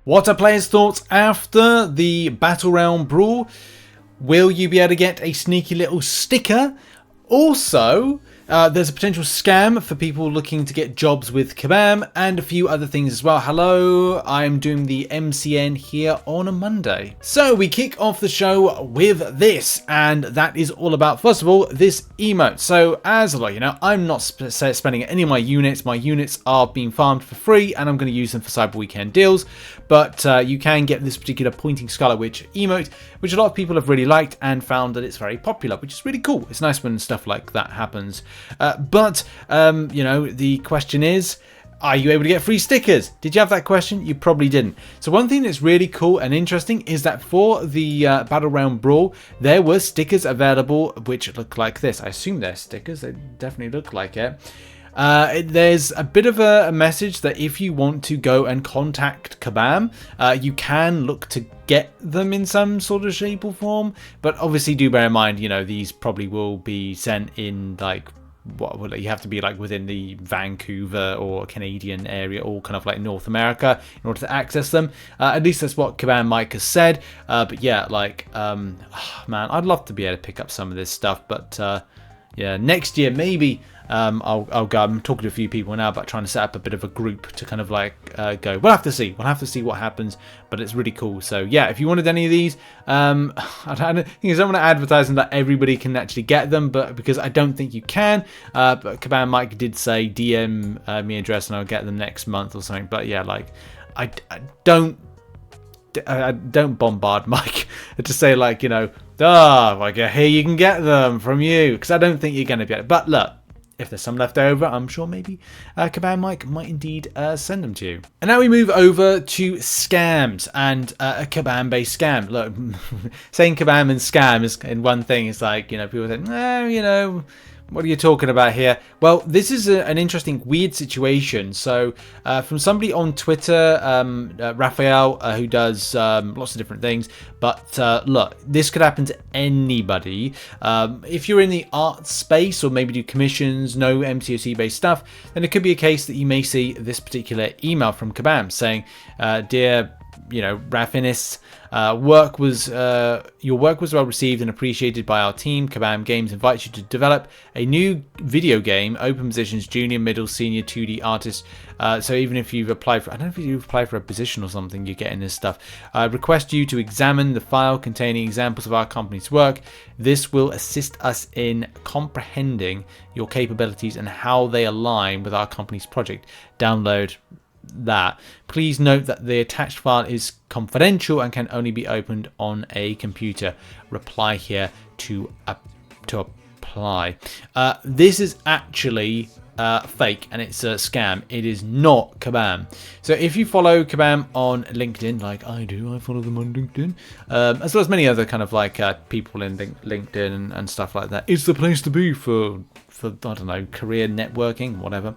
What are players' thoughts after the Battlerealm brawl? Will you be able to get a sneaky little sticker? Also, there's a potential scam for people looking to get jobs with Kabam and a few other things as well. Hello, I'm doing the MCN here on a Monday. So we kick off the show with this, and that is all about, first of all, this emote. So as a lot, you know, I'm not spending any of my units. My units are being farmed for free, and I'm going to use them for Cyber Weekend deals. But you can get this particular Pointing Scarlet Witch emote, which a lot of people have really liked and found that it's very popular, which is really cool. It's nice when stuff like that happens. But you know, the question is, are you able to get free stickers? Did you have that question? You probably didn't. So one thing that's really cool and interesting is that for the Battlerealm Brawl, there were stickers available which look like this. I assume they're stickers. They definitely look like it. There's a bit of a message that if you want to go and contact Kabam, you can look to get them in some sort of shape or form. But obviously do bear in mind, you know, these probably will be sent in like, what will it, you have to be like within the Vancouver or Canadian area or kind of like North America in order to access them. At least that's what Kabam Mike has said. But yeah, like, man, I'd love to be able to pick up some of this stuff. But yeah, next year maybe. I'll go. I'm talking to a few people now about trying to set up a bit of a group to kind of like go. We'll have to see. We'll have to see what happens, but it's really cool. So yeah, if you wanted any of these, I don't want to advertise them that everybody can actually get them, but because I don't think you can. But Kabam Mike did say DM me address and I'll get them next month or something. But yeah, like I don't bombard Mike to say like, you know, like here you can get them from you, because I don't think you're going to get it. But look, if there's some left over, I'm sure maybe Kabam Mike might indeed send them to you. And now we move over to scams and a Kabam-based scam. Look, saying Kabam and scam is in one thing. It's like, you know, people say, you know, what are you talking about here? Well, this is an interesting, weird situation. So, from somebody on Twitter, Raphael, who does lots of different things. But look, this could happen to anybody. If you're in the art space or maybe do commissions, no MCOC-based stuff, then it could be a case that you may see this particular email from Kabam saying, "Dear, you know, Raffinis, your work was well received and appreciated by our team. Kabam Games invites you to develop a new video game, open positions, junior, middle, senior 2D artist. So even if you've applied for, I don't know if you've applied for a position or something, you're getting this stuff. Request you to examine the file containing examples of our company's work. This will assist us in comprehending your capabilities and how they align with our company's project. Download that. Please note that the attached file is confidential and can only be opened on a computer. Reply here to apply." This is actually fake and it's a scam. It is not Kabam. So if you follow Kabam on LinkedIn, like I do, I follow them on LinkedIn, as well as many other kind of like people in LinkedIn and stuff like that. It's the place to be for I don't know, career networking, whatever.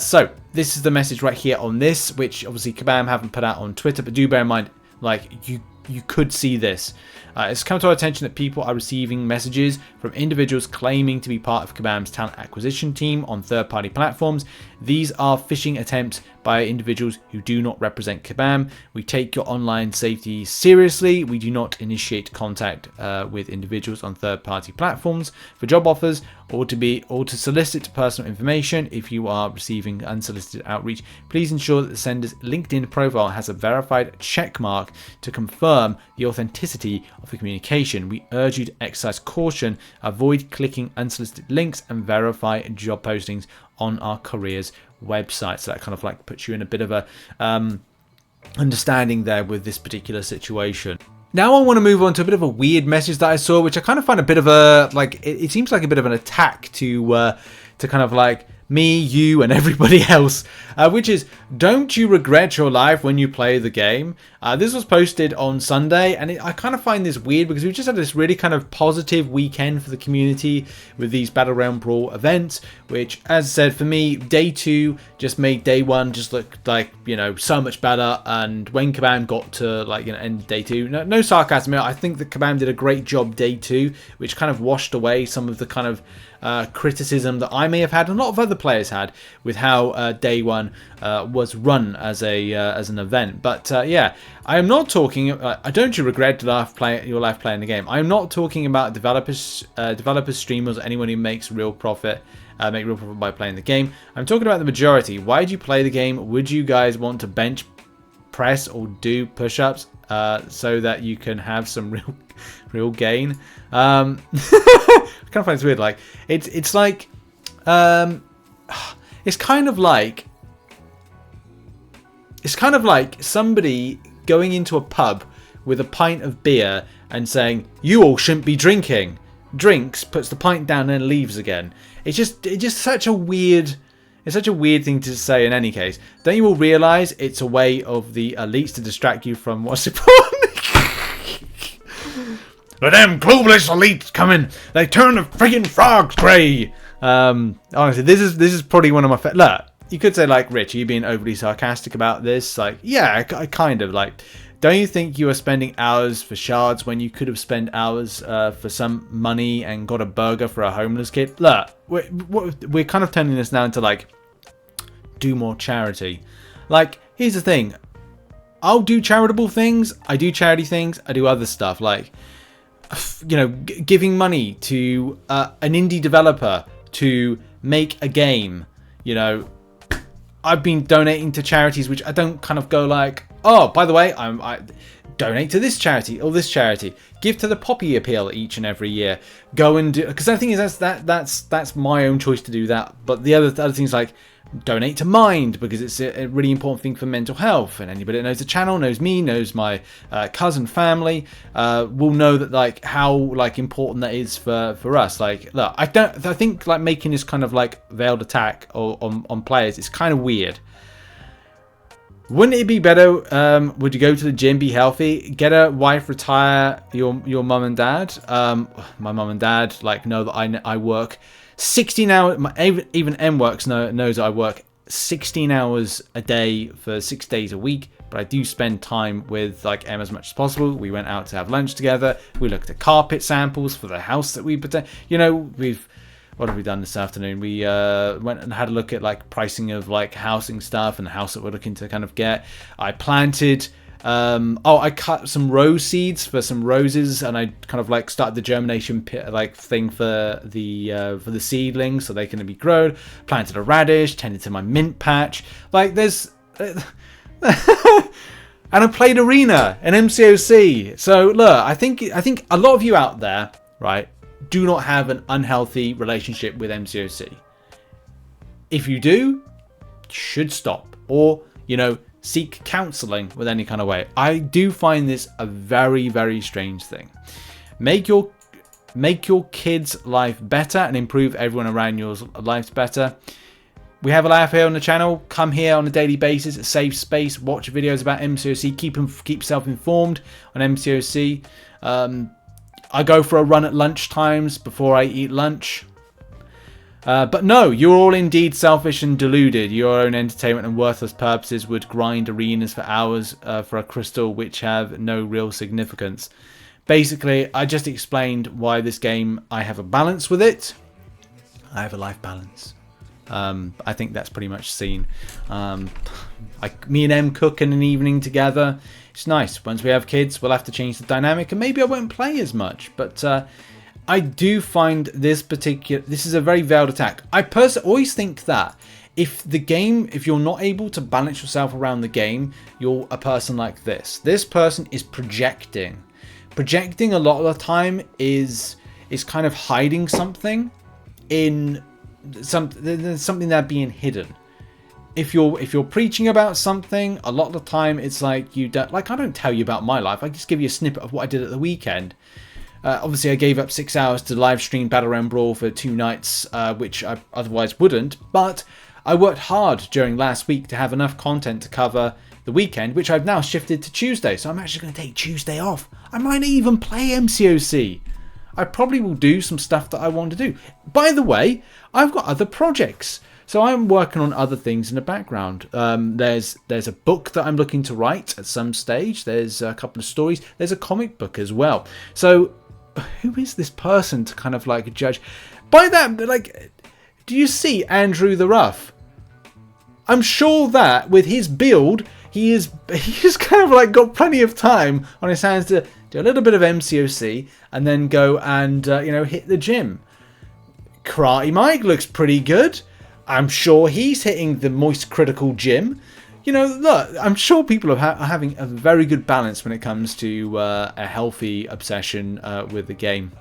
So this is the message right here on this, which obviously Kabam haven't put out on Twitter, but do bear in mind, like you could see this. It's come to our attention that people are receiving messages from individuals claiming to be part of Kabam's talent acquisition team on third-party platforms. These are phishing attempts by individuals who do not represent Kabam. We take your online safety seriously. We do not initiate contact with individuals on third-party platforms for job offers or to solicit personal information. If you are receiving unsolicited outreach, please ensure that the sender's LinkedIn profile has a verified check mark to confirm the authenticity of the communication. We urge you to exercise caution, avoid clicking unsolicited links, and verify job postings on our careers website. So that kind of like puts you in a bit of a understanding there with this particular situation. Now I want to move on to a bit of a weird message that I saw, which I kind of find a bit of a, like, it seems like a bit of an attack to kind of like me, you, and everybody else, which is, don't you regret your life when you play the game? This was posted on Sunday, and I kind of find this weird because we've just had this really kind of positive weekend for the community with these Battlerealm Brawl events, which, as I said, for me, day 2 just made day 1 just look like, you know, so much better. And when Kabam got to, like, you know, end day 2, no sarcasm here, I think that Kabam did a great job day 2, which kind of washed away some of the kind of criticism that I may have had, and a lot of other players had, with how Day One was run as an event. But yeah, I am not talking. Don't you regret your life playing the game? I am not talking about developers, streamers, or anyone who makes real profit. Make real profit by playing the game. I'm talking about the majority. Why do you play the game? Would you guys want to bench press or do push-ups so that you can have some real gain? I kind of find it's weird. Like it's like it's kind of like somebody going into a pub with a pint of beer and saying, "You all shouldn't be drinking." Drinks, puts the pint down, and leaves again. It's just such a weird. It's such a weird thing to say in any case. Don't you all realise it's a way of the elites to distract you from what's important? But them globalist elites come in, they turn the freaking frogs grey. Honestly, this is probably one of my look. You could say, like, Rich, are you being overly sarcastic about this? Like, yeah, I kind of like. Don't you think you are spending hours for shards when you could have spent hours for some money and got a burger for a homeless kid? Look, we're kind of turning this now into, like, do more charity. Like, here's the thing. I'll do charitable things. I do charity things. I do other stuff. Like, you know, giving money to an indie developer to make a game. You know, I've been donating to charities which I don't kind of go like, oh, by the way, I donate to this charity or this charity. Give to the Poppy Appeal each and every year. Go and do, because the thing is that's my own choice to do that. But the other things like donate to Mind, because it's a really important thing for mental health. And anybody that knows the channel, knows me, knows my cousin family, will know that like how like important that is for us. Like, look, I think like making this kind of like veiled attack on players is kind of weird. Wouldn't it be better? Would you go to the gym, be healthy, get a wife, retire your mum and dad? My mum and dad like know that I work 16 hours. Even M works knows that I work 16 hours a day for 6 days a week. But I do spend time with like M as much as possible. We went out to have lunch together. We looked at carpet samples for the house that we put. You know, what have we done this afternoon? We went and had a look at like pricing of like housing stuff and the house that we're looking to kind of get. I planted. I cut some rose seeds for some roses, and I kind of like started the germination pit like thing for the seedlings so they can be grown. Planted a radish, tended to my mint patch. Like there's, and I played Arena and MCOC. So look, I think a lot of you out there, right, do not have an unhealthy relationship with MCOC. If you do, you should stop, or you know, seek counseling with any kind of way. I do find this a very, very strange thing. Make your kids' life better and improve everyone around your lives better. We have a live here on the channel. Come here on a daily basis, a safe space. Watch videos about MCOC. Keep self-informed on MCOC. I go for a run at lunch times before I eat lunch. But no, you're all indeed selfish and deluded. Your own entertainment and worthless purposes would grind arenas for hours for a crystal which have no real significance. Basically, I just explained why this game, I have a balance with it. I have a life balance. I think that's pretty much seen. Me and Em cook in an evening together. It's nice. Once we have kids, we'll have to change the dynamic, and maybe I won't play as much. But I do find this is a very veiled attack. I personally always think that if you're not able to balance yourself around the game, you're a person like this. This person is projecting. Projecting a lot of the time is kind of hiding something in something that being hidden. If you're preaching about something, a lot of the time it's like I don't tell you about my life. I just give you a snippet of what I did at the weekend. Obviously, I gave up 6 hours to live stream Battlerealm Brawl for 2 nights, which I otherwise wouldn't. But I worked hard during last week to have enough content to cover the weekend, which I've now shifted to Tuesday. So I'm actually going to take Tuesday off. I might even play MCOC. I probably will do some stuff that I want to do. By the way, I've got other projects. So I'm working on other things in the background. There's a book that I'm looking to write at some stage. There's a couple of stories. There's a comic book as well. So who is this person to kind of like judge? by that, like, do you see Andrew the Rough? I'm sure that with his build, he's kind of like got plenty of time on his hands to do a little bit of MCOC and then go and hit the gym. Karate Mike looks pretty good. I'm sure he's hitting the moist critical gym. Look, I'm sure people are having a very good balance when it comes to a healthy obsession with the game.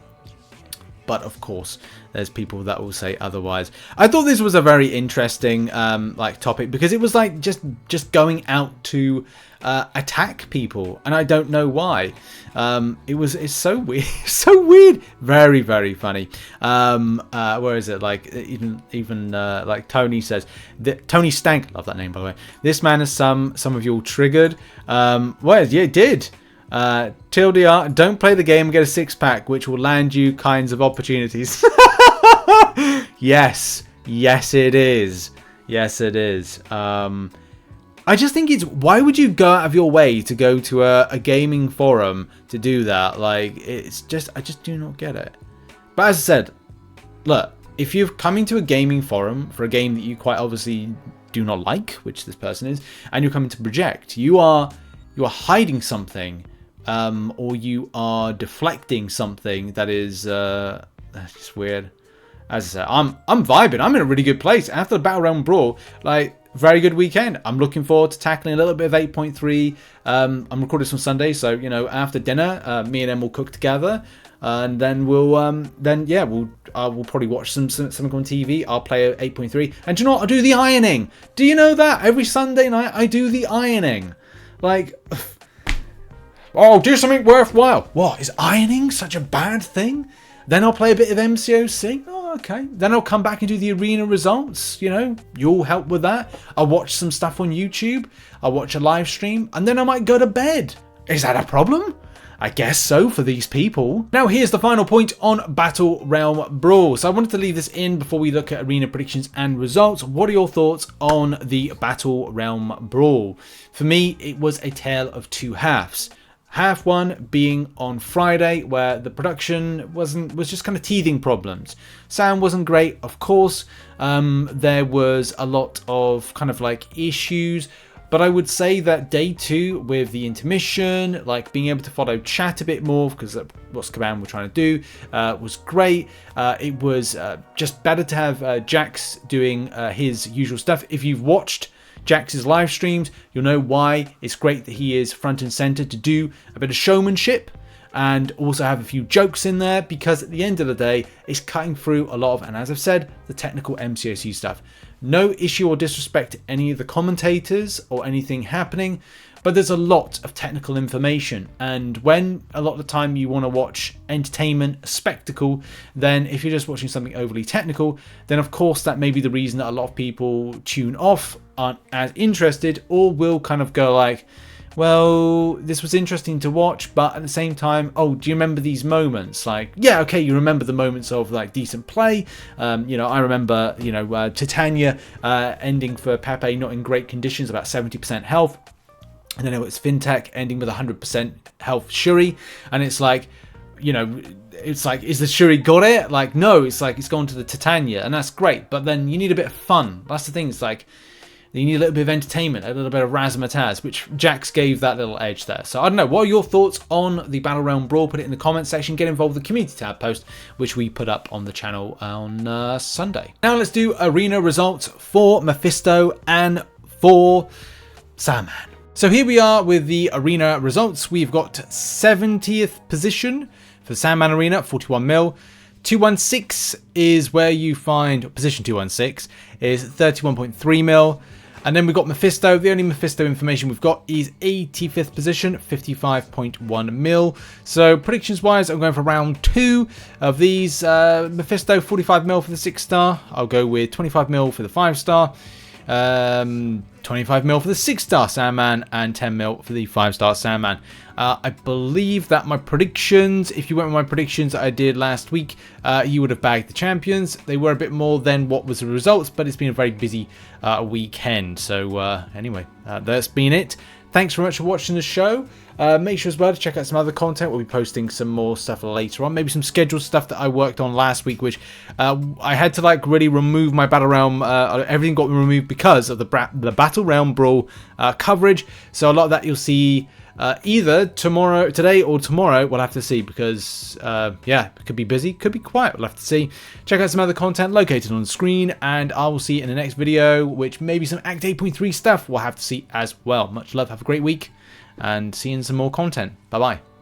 But of course, there's people that will say otherwise. I thought this was a very interesting topic because it was like just going out to attack people, and I don't know why. It's so weird, so weird. Very, very funny. Where is it? Like even like Tony says, Tony Stank. Love that name, by the way. This man has some of you all triggered. Yeah, it did. TLDR, don't play the game and get a six-pack, which will land you kinds of opportunities. Yes it is. Yes it is. I just think why would you go out of your way to go to a gaming forum to do that? Like, I just do not get it. But as I said, look, if you're coming to a gaming forum for a game that you quite obviously do not like, which this person is, and you're coming to project, you are hiding something. Or you are deflecting something that is that's just weird. As I said, I'm vibing. I'm in a really good place after the Battlerealm Brawl. Like, very good weekend. I'm looking forward to tackling a little bit of 8.3. I'm recording this on Sunday, so after dinner, me and Em will cook together, and then we'll probably watch something on TV. I'll play 8.3, and do you know what? I'll do the ironing. Do you know that every Sunday night I do the ironing? Like. Oh, do something worthwhile. What, is ironing such a bad thing? Then I'll play a bit of MCOC. Oh, okay. Then I'll come back and do the arena results. You'll help with that. I'll watch some stuff on YouTube. I'll watch a live stream. And then I might go to bed. Is that a problem? I guess so for these people. Now, here's the final point on Battlerealm Brawl. So I wanted to leave this in before we look at arena predictions and results. What are your thoughts on the Battlerealm Brawl? For me, it was a tale of two halves. Half one being on Friday, where the production was just kind of teething problems. Sound wasn't great, of course. There was a lot of kind of like issues, but I would say that day two with the intermission, like being able to follow chat a bit more, because that's what Kabam were trying to do, was great. It was just better to have Jax doing his usual stuff. If you've watched Jax's live streams, you'll know why it's great that he is front and center to do a bit of showmanship and also have a few jokes in there, because at the end of the day, it's cutting through a lot of, and as I've said, the technical MCOC stuff. No issue or disrespect to any of the commentators or anything happening, but there's a lot of technical information, and when a lot of the time you want to watch entertainment, spectacle, then if you're just watching something overly technical, then of course that may be the reason that a lot of people tune off, aren't as interested, or will kind of go like, well, this was interesting to watch, but at the same time, oh, do you remember these moments? Like, yeah, okay, you remember the moments of like decent play. I remember, Titania ending for Pepe not in great conditions, about 70% health. And then it was Fintech ending with 100% health Shuri. And it's like, is the Shuri got it? Like, no, it's like it's gone to the Titania, and that's great. But then you need a bit of fun. That's the thing. It's like, you need a little bit of entertainment, a little bit of razzmatazz, which Jax gave that little edge there. So I don't know, what are your thoughts on the Battlerealm Brawl? Put it in the comment section. Get involved with the community tab post, which we put up on the channel on Sunday. Now let's do arena results for Mephisto and for Sandman. So here we are with the arena results. We've got 70th position for the Sandman Arena, 41 mil. 216 is where you find, position 216 is 31.3 mil. And then we've got Mephisto. The only Mephisto information we've got is 85th position, 55.1 mil. So predictions wise, I'm going for round 2 of these. Mephisto, 45 mil for the 6-star. I'll go with 25 mil for the 5-star. 25 mil for the 6-star Sandman, and 10 mil for the 5-star Sandman. I believe that my predictions, if you went with my predictions that I did last week, you would have bagged the champions. They were a bit more than what was the results, but it's been a very busy weekend. So anyway, that's been it. Thanks very much for watching the show. Make sure as well to check out some other content. We'll be posting some more stuff later on. Maybe some scheduled stuff that I worked on last week, which I had to like really remove my Battlerealm. Everything got removed because of the Battlerealm Brawl coverage. So a lot of that you'll see either today or tomorrow. We'll have to see because yeah, it could be busy, could be quiet. We'll have to see. Check out some other content located on the screen, and I will see you in the next video, which maybe some Act 8.3 stuff we'll have to see as well. Much love. Have a great week, and see you in some more content. Bye bye.